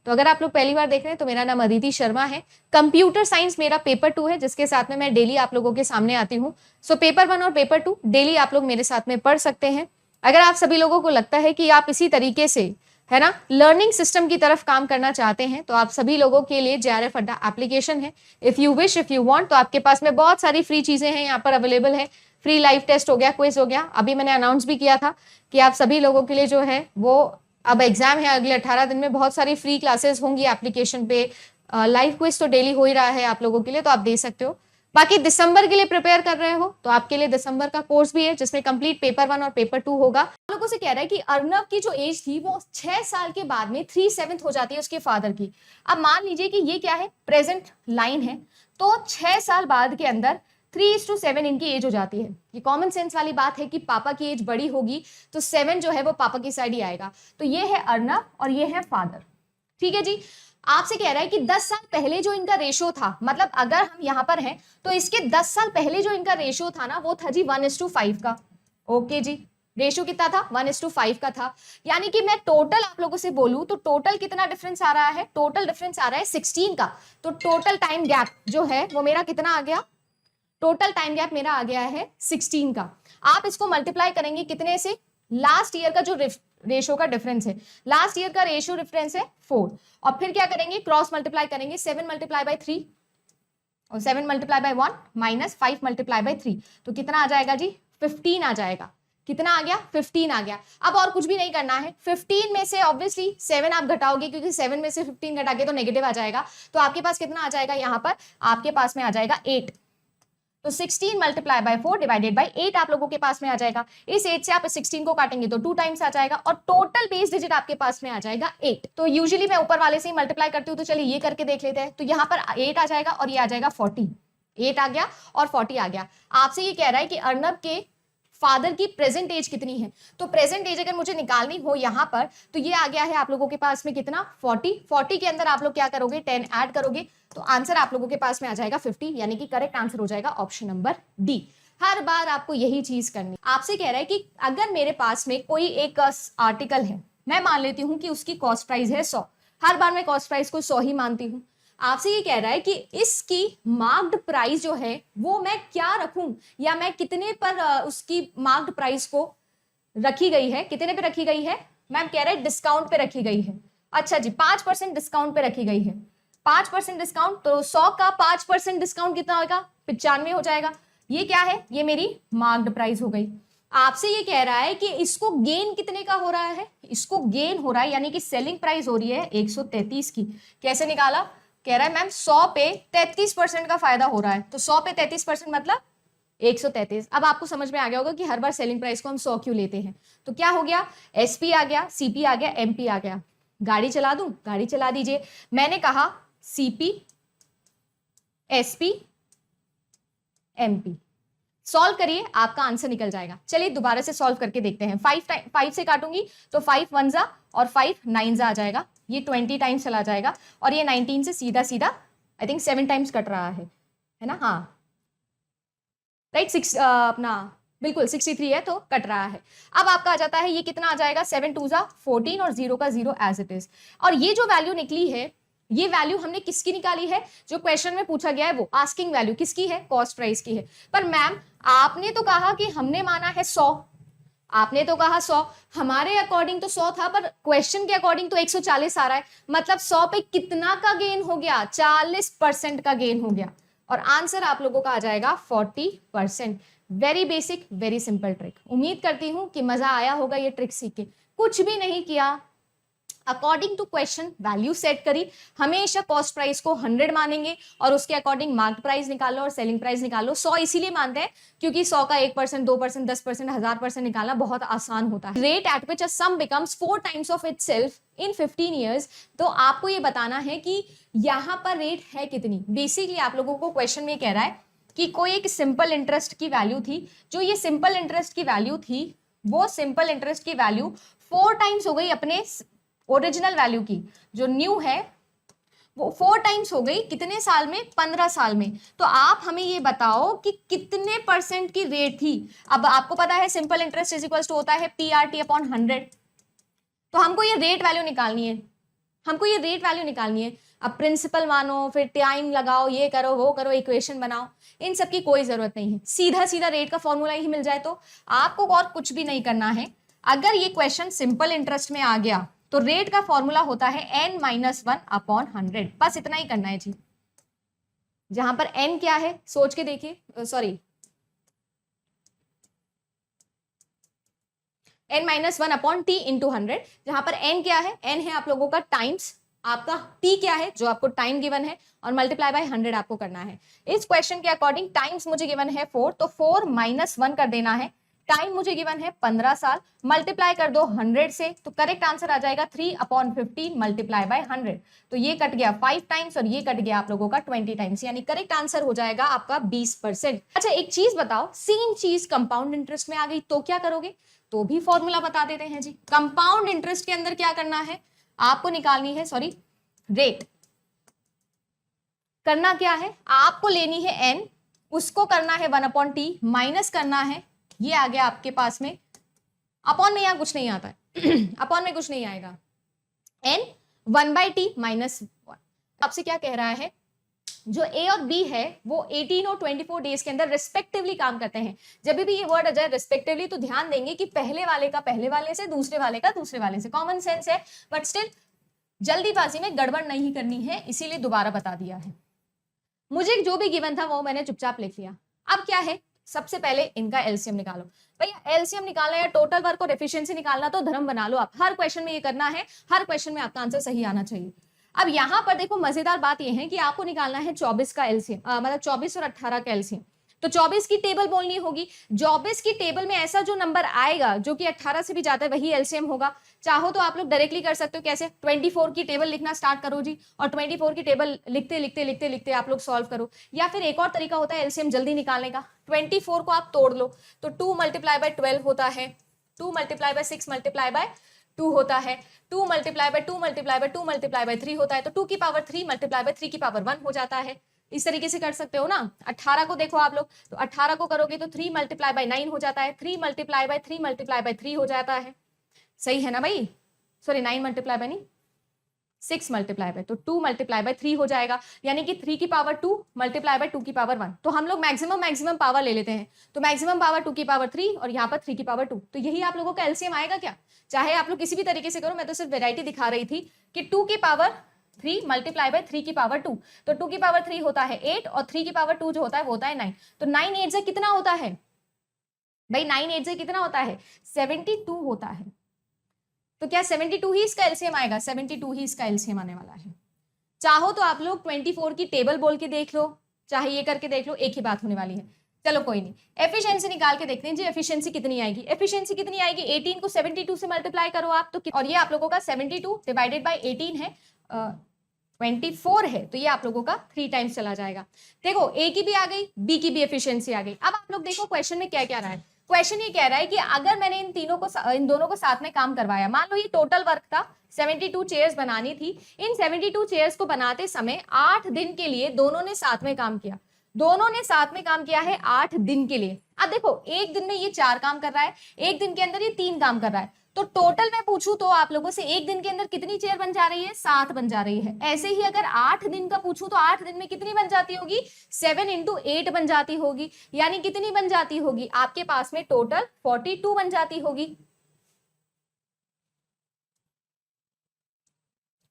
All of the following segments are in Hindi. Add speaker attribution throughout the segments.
Speaker 1: तो अगर आप लोग पहली बार देख रहे हैं तो मेरा नाम अदिति शर्मा है। कंप्यूटर साइंस मेरा पेपर 2 है, जिसके साथ में मैं डेली आप लोगों के सामने आती हूँ। सो पेपर 1 और पेपर 2 डेली आप लोग मेरे साथ में पढ़ सकते हैं। अगर आप सभी लोगों को लगता है कि आप इसी तरीके से, है ना, लर्निंग सिस्टम की तरफ काम करना चाहते हैं, तो आप सभी लोगों के लिए JRF अड्डा एप्लीकेशन है। If you wish, if you want, तो आपके पास में बहुत सारी फ्री चीजें हैं यहाँ पर अवेलेबल है। फ्री लाइव टेस्ट हो गया, क्विज हो गया, अभी मैंने अनाउंस भी किया था कि आप सभी लोगों के लिए जो है वो अब एग्जाम है, अगले 18 दिन में बहुत सारी फ्री क्लासेस होंगी एप्लीकेशन पे। लाइव क्विज तो डेली हो ही रहा है आप लोगों के लिए, तो आप दे सकते हो। बाकी दिसंबर के लिए प्रिपेयर कर रहे हो तो आपके लिए दिसंबर का कोर्स भी है, जिसमें कंप्लीट पेपर 1 और पेपर 2 होगा। लोगों से कह रहा है कि अर्नव की जो एज थी वो 6 साल के बाद में 3/7 हो जाती है उसके फादर की। अब मान लीजिए कि ये क्या है, प्रेजेंट लाइन है, तो 6 साल बाद के अंदर 3:7 इनकी एज हो जाती है। ये कॉमन सेंस वाली बात है कि पापा की एज बड़ी होगी तो 7 जो है वो पापा की साइड ही आएगा। तो ये है अर्नव और ये है फादर। ठीक है जी। आपसे कह रहा है कि 10 साल पहले जो इनका रेशो था, मतलब अगर हम यहां पर हैं तो इसके 10 साल पहले जो इनका रेशो था ना, वो था जी 1:5 का। ओके जी, रेशो कितना था, 1:5 का था। यानी कि मैं टोटल आप लोगों से बोलूं तो टोटल कितना डिफरेंस आ रहा है, टोटल डिफरेंस आ रहा है 16 का। तो टोटल टाइम गैप जो है वो मेरा कितना आ गया, टोटल टाइम गैप मेरा आ गया है 16 का। आप इसको मल्टीप्लाई करेंगे कितने से, लास्ट ईयर का जो रेशो का डिफरेंस है, लास्ट ईयर का रेशो डिफरेंस है 4, और फिर क्या करेंगे, क्रॉस मल्टीप्लाई करेंगे, 7 मल्टीप्लाई बाय 3 और 7 multiply by 1 minus 5 multiply by 3, तो कितना आ जाएगा जी, 15 आ जाएगा। कितना आ गया, 15 आ गया। अब और कुछ भी नहीं करना है, 15 में से ऑब्वियसली 7 आप घटाओगे, क्योंकि 7 में से 15 घटा के तो नेगेटिव आ जाएगा। तो आपके पास कितना आ जाएगा, यहाँ पर आपके पास में आ जाएगा 8। तो 16 मल्टीप्लाई बाय 4 डिवाइडेड बाय 8 आप लोगों के पास में आ जाएगा। इस 8 से आप 16 को काटेंगे तो 2 टाइम्स आ जाएगा, और टोटल बेस डिजिट आपके पास में आ जाएगा 8। तो यूजुअली मैं ऊपर वाले से ही मल्टीप्लाई करती हूँ, तो चलिए ये करके देख लेते हैं। तो यहाँ पर 8 आ जाएगा और ये आ जाएगा 40। 8 आ गया और 40 आ गया। आपसे ये कह रहा है कि अर्नब के फादर की प्रेजेंट एज कितनी है। तो प्रेजेंट एज अगर मुझे निकालनी हो यहाँ पर, तो ये आ गया है आप लोगों के पास में कितना, 40 के अंदर आप लोग क्या करोगे, 10 ऐड करोगे, तो आंसर आप लोगों के पास में आ जाएगा 50, यानी कि करेक्ट आंसर हो जाएगा ऑप्शन नंबर डी। हर बार आपको यही चीज करनी। आपसे कह रहा है कि अगर मेरे पास में कोई एक आर्टिकल है, मैं मान लेती हूँ कि उसकी कॉस्ट प्राइस है 100, हर बार मैं कॉस्ट प्राइस को 100 ही मानती हूँ। आपसे ये कह रहा है कि इसकी मार्क्ड प्राइस जो है वो मैं क्या रखूं, या मैं कितने पर उसकी मार्क्ड प्राइस को रखी गई है, कितने पे रखी गई है, मैम कह रहे हैं डिस्काउंट पे रखी गई है। अच्छा जी, 5% डिस्काउंट पे रखी गई है। 5% डिस्काउंट, तो 100 का 5% डिस्काउंट कितना होगा, 95 हो जाएगा। ये क्या है, ये मेरी मार्क्ड प्राइस हो गई। आपसे ये कह रहा है कि इसको गेन कितने का हो रहा है, इसको गेन हो रहा है, यानी कि सेलिंग प्राइस हो रही है 133 की। कैसे निकाला, कह रहा है मैम 100 पे 33% का फायदा हो रहा है, तो 100 पे 33% मतलब 133। अब आपको समझ में आ गया होगा कि हर बार सेलिंग प्राइस को हम 100 क्यों लेते हैं। तो क्या हो गया, एसपी आ गया, सीपी आ गया, एमपी आ गया। गाड़ी चला दूं, गाड़ी चला दीजिए। मैंने कहा सीपी, एसपी, एमपी, सॉल्व करिए, आपका आंसर निकल जाएगा। चलिए दोबारा से सॉल्व करके देखते हैं। 5 से काटूंगी तो 5 1 जा और 5 9 जा आ जाएगा, ये 20 टाइम्स चला जाएगा, और ये 19 से सीधा सीधा आई थिंक 7 टाइम्स कट रहा है ना, हाँ राइट, 6 अपना बिल्कुल 63 है तो कट रहा है। अब आपका आ जाता है, ये कितना आ जाएगा, 7 2 जा 14 और 0 का 0 एज इट इज। और ये जो वैल्यू निकली है, ये वैल्यू हमने किसकी निकाली है, जो क्वेश्चन में पूछा गया है वो आस्किंग वैल्यू किसकी है, कॉस्ट प्राइस की है। पर मैम आपने तो कहा कि हमने माना है 100, आपने तो कहा 100, हमारे अकॉर्डिंग तो 100 था, पर क्वेश्चन के अकॉर्डिंग तो 140 आ रहा है, मतलब 100 पे कितना का गेन हो गया, 40% का गेन हो गया, और आंसर आप लोगों का आ जाएगा 40%। Very basic, very simple trick. उम्मीद करती हूं कि मजा आया होगा ये ट्रिक सीख के। कुछ भी नहीं किया, according to question value set करी, हमेशा कॉस्ट प्राइस को 100 मानेंगे और उसके अकॉर्डिंग मार्केट प्राइस निकालो और सेलिंग प्राइस निकालो। 100 इसीलिए मानते हैं क्योंकि 100 का 1%, 2%, 10%, 1000% निकालना बहुत आसान होता है। Rate at which a some becomes 4 times of itself in 15 years, तो आपको ये बताना है कि यहाँ पर रेट है कितनी। बेसिकली आप लोगों को क्वेश्चन में कह रहा है कि कोई एक सिंपल इंटरेस्ट की वैल्यू थी, जो ये सिंपल इंटरेस्ट की वैल्यू थी वो सिंपल इंटरेस्ट की वैल्यू 4 टाइम्स हो गई अपने ओरिजिनल वैल्यू की, जो न्यू है वो 4 टाइम्स हो गई, कितने साल में, 15 साल में। तो आप हमें ये बताओ कि कितने परसेंट की रेट थी। अब आपको पता है simple interest is equal to होता है PRT अपॉन 100, तो हमको ये रेट वैल्यू निकालनी है। हमको ये रेट वैल्यू निकालनी है। अब प्रिंसिपल मानो, फिर टाइम लगाओ, ये करो वो करो, इक्वेशन बनाओ, इन सब की कोई जरूरत नहीं है। सीधा सीधा रेट का फॉर्मूला ही मिल जाए तो आपको और कुछ भी नहीं करना है। अगर ये क्वेश्चन सिंपल इंटरेस्ट में आ गया तो रेट का फॉर्मूला होता है n-1/100, बस इतना ही करना है जी। जहां पर n क्या है सोच के देखिए, सॉरी n-1/t इंटू 100, जहां पर n क्या है, n है आप लोगों का टाइम्स आपका t क्या है जो आपको टाइम गिवन है, और मल्टीप्लाई बाय 100 आपको करना है। इस क्वेश्चन के अकॉर्डिंग टाइम्स मुझे गिवन है 4, तो 4 - 1 कर देना है। टाइम मुझे गिवन है 15 साल, मल्टीप्लाई कर दो 100 से, तो करेक्ट आंसर आ जाएगा 3/15 मल्टीप्लाई बाय 100। तो ये कट गया 5 टाइम्स और ये कट गया आप लोगों का 20 टाइम्स, यानी करेक्ट आंसर हो जाएगा आपका 20%। अच्छा एक चीज बताओ, सेम चीज कंपाउंड इंटरेस्ट में आ गई तो क्या करोगे? तो भी फॉर्मूला बता देते हैं जी। कंपाउंड इंटरेस्ट के अंदर क्या करना है आपको, निकालनी है सॉरी रेट। करना क्या है, आपको लेनी है n, उसको करना है 1/t, माइनस करना है, ये आ गया आपके पास में, अपॉन में यहाँ कुछ नहीं आता है अपॉन में कुछ नहीं आएगा, n 1/t -1। आपसे क्या कह रहा है, जो a और b है वो 18 और 24 डेज के अंदर रिस्पेक्टिवली काम करते हैं। जब भी ये वर्ड आ जाए रिस्पेक्टिवली तो ध्यान देंगे कि पहले वाले का पहले वाले से, दूसरे वाले का दूसरे वाले से, कॉमन सेंस है, बट स्टिल जल्दीबाजी में गड़बड़ नहीं करनी है, इसीलिए दोबारा बता दिया है। मुझे जो भी गिवन था वो मैंने चुपचाप लिख लिया। अब क्या है, सबसे पहले इनका एलसीएम निकालो। भैया एलसीएम निकालना या टोटल वर्क और एफिशिएंसी निकालना तो धर्म बना लो आप, हर क्वेश्चन में ये करना है, हर क्वेश्चन में आपका आंसर सही आना चाहिए। अब यहाँ पर देखो मजेदार बात यह है कि आपको निकालना है 24 का एलसीएम, मतलब 24 और 18 का एलसीएम। तो 24 की टेबल बोलनी होगी, 24 की टेबल में ऐसा जो नंबर आएगा जो कि 18 से भी ज्यादा है वही एलसीएम होगा। चाहो तो आप लोग डायरेक्टली कर सकते हो, कैसे 24 की टेबल लिखना स्टार्ट करो जी, और 24 की टेबल लिखते लिखते लिखते लिखते आप लोग सॉल्व करो। या फिर एक और तरीका होता है एलसीएम जल्दी निकालने का, 24 को आप तोड़ लो, तो 2 × 12 होता है, 2 × 6 × 2 होता है, 2 × 2 × 2 × 3 होता है, तो 2 की पावर 3 × 3 की पावर 1 हो जाता है। इस तरीके से कर सकते हो ना। 18 को देखो आप लोग, तो 18 को करोगे तो 3 × 9 हो जाता है, 3 × 3 × 3 हो जाता है, सही है ना भाई, सॉरी 9 × नहीं 6 × तो 2 × 3 हो जाएगा, यानी कि 3 की पावर 2 × 2 की पावर 1। तो हम लोग मैक्सिमम पावर ले लेते हैं, तो मैक्सिमम पावर 2 की पावर 3 और यहाँ पर 3 की पावर 2, तो यही आप लोगों का एलसीएम आएगा क्या। चाहे आप लोग किसी भी तरीके से करो, मैं तो सिर्फ वेराइटी दिखा रही थी कि 2 की पावर 3 × 3 की पावर 2, तो 2 की पावर 3 होता है 8 और 3 की पावर 2 जो होता है वो होता है 9। तो 9 8 से कितना होता है भाई, 9 8 से कितना होता है 72 होता है। तो क्या 72 ही इसका एलसीएम आएगा, 72 ही इसका एलसीएम आने वाला है। चाहो तो आप लोग 24 की टेबल बोल के देख लो, चाहे ये करके देख लो, एक ही बात होने वाली है। चलो कोई नहीं, एफिशिएंसी निकाल के देखते हैं जी, एफिशिएंसी कितनी आएगी। एफिशिएंसी कितनी आएगी, 18 को 72 से मल्टीप्लाई करो आप तो, और ये आप लोगों का 72 डिवाइडेड बाय 18 है, 24 है, तो ये आप लोगों का 3 टाइम्स चला जाएगा। देखो ए की भी आ गई, बी की भी एफिशिएंसी आ गई। अब आप लोग देखो क्वेश्चन में क्या क्या रहा है। क्वेश्चन ये कह रहा है कि अगर मैंने इन दोनों को साथ में काम करवाया, मान लो ये टोटल वर्क था 72 चेयर्स बनानी थी, इन 72 चेयर्स को बनाते समय 8 दिन के लिए दोनों ने साथ में काम किया, दोनों ने साथ में काम किया है 8 दिन के लिए। अब देखो एक दिन में ये 4 काम कर रहा है, एक दिन के अंदर ये 3 काम कर रहा है, तो टोटल मैं पूछूं तो आप लोगों से एक दिन के अंदर कितनी चेयर बन जा रही है, 7 बन जा रही है। ऐसे ही अगर 8 दिन का पूछूं तो 8 दिन में कितनी बन जाती होगी, 7 × 8 बन जाती होगी, यानी कितनी बन जाती होगी आपके पास में टोटल 42 बन जाती होगी,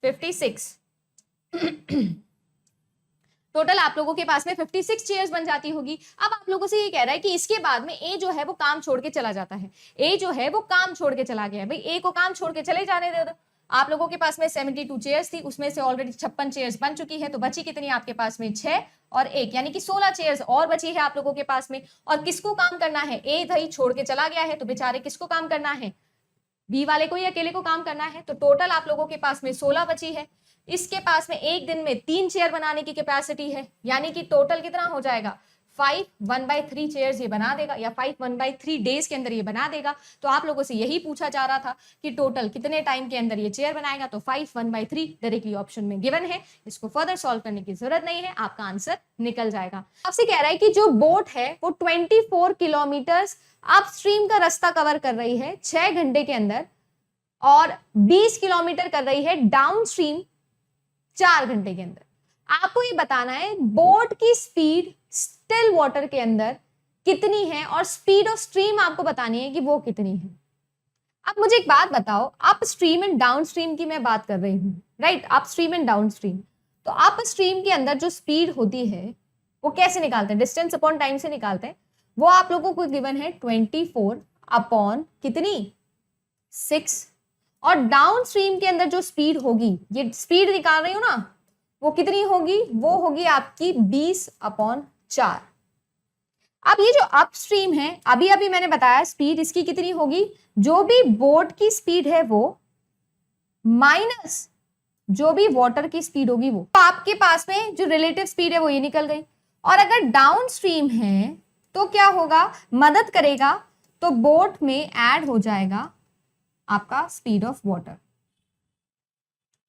Speaker 1: 56 टोटल आप लोगों के पास में 56 चेयर्स बन जाती होगी। अब आप लोगों से ये कह रहा है कि इसके बाद में ए जो है वो काम छोड़ के चला जाता है, ए जो है वो काम छोड़ के चला गया है, भाई ए को काम छोड़ के चले जाने दे दो। आप लोगों के पास में 72 चेयर्स थी, उसमें से ऑलरेडी 56 चेयर्स बन चुकी है, तो बची कितनी आपके पास में 6 और 1, यानी कि 16 चेयर्स और बची है आप लोगों के पास में। और किसको काम करना है, ए भाई छोड़ के चला गया है, तो बेचारे किसको काम करना है, बी वाले को ही अकेले को काम करना है। तो टोटल आप लोगों के पास में 16 बची है, इसके पास में एक दिन में 3 चेयर बनाने की कैपेसिटी है, यानी कि टोटल कितना हो जाएगा 5 1/3 चेयर्स ये बना देगा, या 5 1/3 डेज के अंदर ये बना देगा। तो आप लोगों से यही पूछा जा रहा था कि टोटल कितने टाइम के अंदर ये चेयर बनाएगा, तो 5 1/3 डायरेक्टली ऑप्शन में गिवन है, इसको फर्दर सॉल्व करने की जरूरत नहीं है, आपका आंसर निकल जाएगा। आपसे कह रहा है कि जो बोट है वो 24 किलोमीटर अपस्ट्रीम का रास्ता कवर कर रही है 6 घंटे के अंदर, और 20 किलोमीटर कर रही है डाउनस्ट्रीम 4 घंटे के अंदर। आपको ये बताना है बोट की स्पीड स्टिल वाटर के अंदर कितनी है और स्पीड ऑफ स्ट्रीम आपको बतानी है कि वो कितनी है। अब मुझे एक बात बताओ, up stream and down stream की मैं बात कर रही हूँ, right, up stream and down stream. तो अप स्ट्रीम के अंदर जो स्पीड होती है वो कैसे निकालते हैं, डिस्टेंस अपॉन टाइम से निकालते हैं। वो आप लोगों को गिवन है 24 अपॉन कितनी 6। और डाउन स्ट्रीम के अंदर जो स्पीड होगी, ये स्पीड निकाल रही हूं ना, वो कितनी होगी, वो होगी आपकी 20 अपॉन 4। अब ये जो अपस्ट्रीम है, अभी अभी मैंने बताया स्पीड इसकी कितनी होगी, जो भी बोट की स्पीड है वो माइनस जो भी वाटर की स्पीड होगी वो। तो आपके पास में जो रिलेटिव स्पीड है वो ये निकल गई। और अगर डाउन स्ट्रीम है तो क्या होगा, मदद करेगा, तो बोट में ऐड हो जाएगा आपका स्पीड ऑफ वाटर।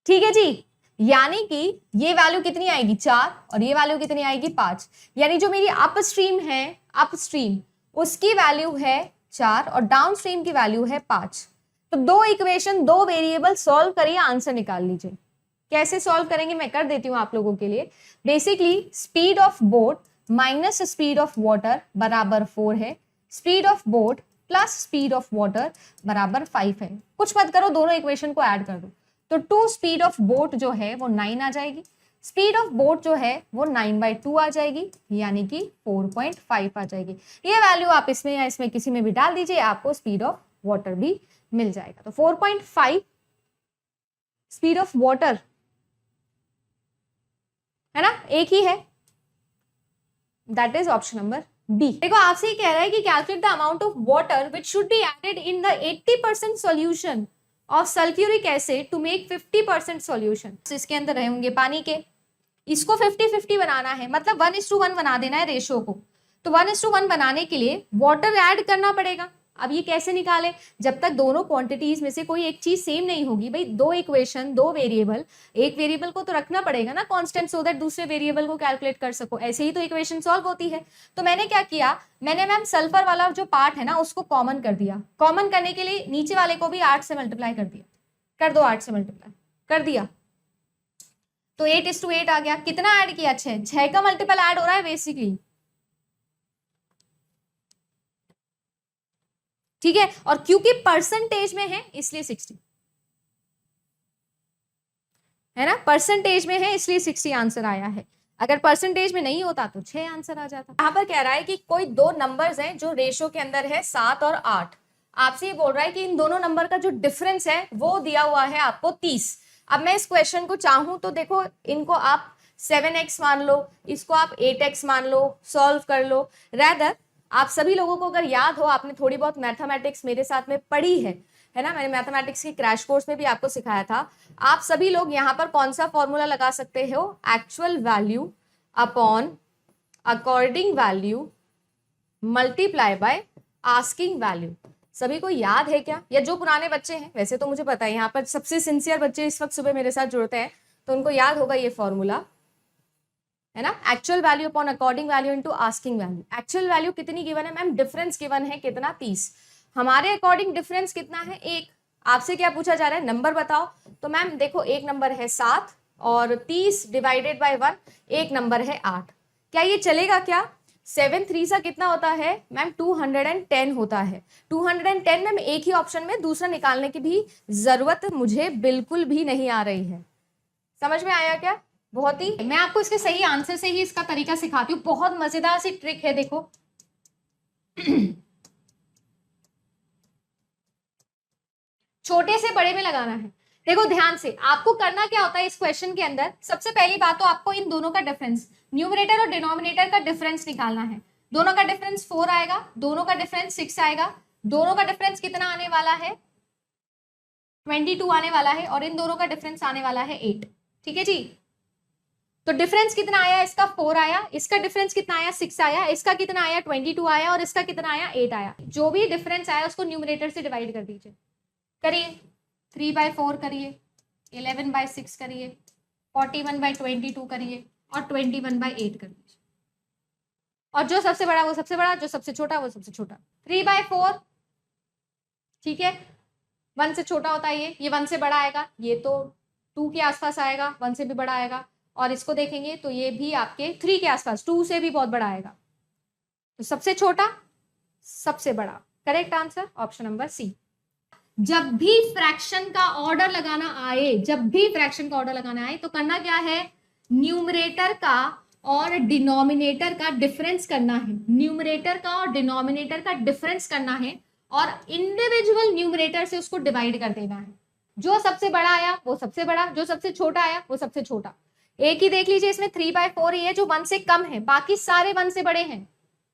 Speaker 1: ठीक है जी, यानी कि ये वैल्यू कितनी आएगी 4 और ये वैल्यू कितनी आएगी 5। यानी जो मेरी अप स्ट्रीम है, अप स्ट्रीम उसकी वैल्यू है 4 और डाउन स्ट्रीम की वैल्यू है 5। तो दो इक्वेशन, दो वेरिएबल सॉल्व करिए, आंसर निकाल लीजिए। कैसे सॉल्व करेंगे मैं कर देती हूं आप लोगों के लिए। Basically speed of boat minus speed of water बराबर 4 है, speed of boat plus speed of water बराबर 5 है। कुछ मत करो, दोनों इक्वेशन को ऐड कर दो। तो 2 स्पीड ऑफ बोट जो है वो 9 आ जाएगी, स्पीड ऑफ बोट जो है वो 9/2 आ जाएगी, यानी कि 4.5 आ जाएगी। ये वैल्यू आप इसमें या इसमें किसी में भी डाल दीजिए, आपको स्पीड ऑफ वाटर भी मिल जाएगा। तो 4.5 स्पीड ऑफ वाटर है ना, एक ही है, that is option number B. देखो आपसे ये कह रहा है कि calculate the amount of water which should be added in the 80% solution of sulphuric acid to make 50% solution. इसके अंदर रहे होंगे पानी के, इसको 50-50 बनाना है, मतलब 1:1 बना देना है रेशो को। तो 1:1 बनाने के लिए वाटर ऐड करना पड़ेगा। अब ये कैसे निकाले, जब तक दोनों क्वांटिटीज में से कोई एक चीज सेम नहीं होगी। भाई दो इक्वेशन, दो वेरिएबल, एक वेरिएबल को तो रखना पड़ेगा ना कांस्टेंट, सो दैट दूसरे वेरिएबल को कैलकुलेट कर सको। ऐसे ही तो इक्वेशन सॉल्व होती है। तो मैंने क्या किया, मैंने मैम सल्फर वाला जो पार्ट है ना उसको कॉमन कर दिया। कॉमन करने के लिए नीचे वाले को भी 8 से मल्टीप्लाई कर दिया, कर दो 8 से मल्टीप्लाई कर दिया, तो 8:8 आ गया। कितना ऐड किया, 6 का मल्टीपल ऐड हो रहा है बेसिकली, ठीक है। और क्योंकि परसेंटेज में है इसलिए 60 है ना, परसेंटेज में है इसलिए 60 आंसर आया है। अगर परसेंटेज में नहीं होता तो 6 आंसर आ जाता। यहां पर कह रहा है कि कोई दो नंबर्स हैं जो रेशो के अंदर है 7 और 8। आपसे ये बोल रहा है कि इन दोनों नंबर का जो डिफरेंस है वो दिया हुआ है आपको 30। अब मैं इस क्वेश्चन को चाहूं तो देखो, इनको आप 7x मान लो, इसको आप 8x मान लो, सॉल्व कर लो। रैदर आप सभी लोगों को अगर याद हो, आपने थोड़ी बहुत मैथमेटिक्स मेरे साथ में पढ़ी है ना, मैंने मैथमेटिक्स के क्रैश कोर्स में भी आपको सिखाया था। आप सभी लोग यहाँ पर कौन सा फॉर्मूला लगा सकते हो, actual value upon according value multiply by asking value. सभी को याद है क्या, या जो पुराने बच्चे हैं, वैसे तो मुझे पता है यहाँ पर सबसे सिंसियर बच्चे इस वक्त सुबह मेरे साथ जुड़ते हैं, तो उनको याद होगा ये फॉर्मूला, है ना। Actual value upon according value into asking value. Actual value कितनी गिवन है मैम, डिफरेंस गिवन है कितना 30। हमारे अकॉर्डिंग डिफरेंस कितना है 1। आपसे क्या पूछा जा रहा है, नंबर बताओ। तो मैम देखो, एक नंबर है 7 और 30 डिवाइडेड बाय 1, एक नंबर है 8। क्या ये चलेगा क्या, 7 3 सा कितना होता है मैम 210 होता है। 210 मैम एक ही ऑप्शन में, दूसरा निकालने की भी जरूरत मुझे बिल्कुल भी नहीं आ रही है। समझ में आया क्या, बहुत ही। मैं आपको इसके सही आंसर से ही इसका तरीका सिखाती हूँ, बहुत मजेदार सी ट्रिक है। देखो छोटे से बड़े में लगाना है। देखो ध्यान से, आपको करना क्या होता है इस क्वेश्चन के अंदर, सबसे पहली बात तो आपको इन दोनों का डिफरेंस, न्यूमरेटर और डिनोमिनेटर का डिफरेंस निकालना है। दोनों का डिफरेंस 4 आएगा, दोनों का डिफरेंस 6 आएगा, दोनों का डिफरेंस कितना आने वाला है 22 आने वाला है, और इन दोनों का डिफरेंस आने वाला है 8। ठीक है जी, तो डिफरेंस कितना आया, इसका 4 आया, इसका डिफरेंस कितना आया 6 आया, इसका कितना आया 22 आया, और इसका कितना आया 8 आया। जो भी डिफरेंस आया उसको न्यूमरेटर से डिवाइड कर दीजिए। करिए, 3/4 करिए, 11/6 करिए, 41/22 करिए, और 21/8 कर दीजिए। और जो सबसे बड़ा वो सबसे बड़ा, जो सबसे छोटा वो सबसे छोटा। 3/4, ठीक है, 1 से छोटा होता है ये 1 से बड़ा आएगा, ये तो 2 के आसपास आएगा, 1 से भी बड़ा आएगा। और इसको देखेंगे तो ये भी आपके 3 के आसपास, 2 से भी बहुत बड़ा आएगा। तो सबसे छोटा, सबसे बड़ा, correct answer option number C. जब भी फ्रैक्शन का ऑर्डर लगाना आए, जब भी फ्रैक्शन का ऑर्डर लगाना आए तो करना क्या है, न्यूमरेटर का और डिनोमिनेटर का डिफरेंस करना है, न्यूमरेटर का और डिनोमिनेटर का डिफरेंस करना है और इंडिविजुअल न्यूमरेटर से उसको डिवाइड कर देना है। जो सबसे बड़ा आया वो सबसे बड़ा, जो सबसे छोटा आया वो सबसे छोटा। एक ही देख लीजिए, इसमें 3/4 ही है जो 1 से कम है, बाकी सारे 1 से बड़े हैं।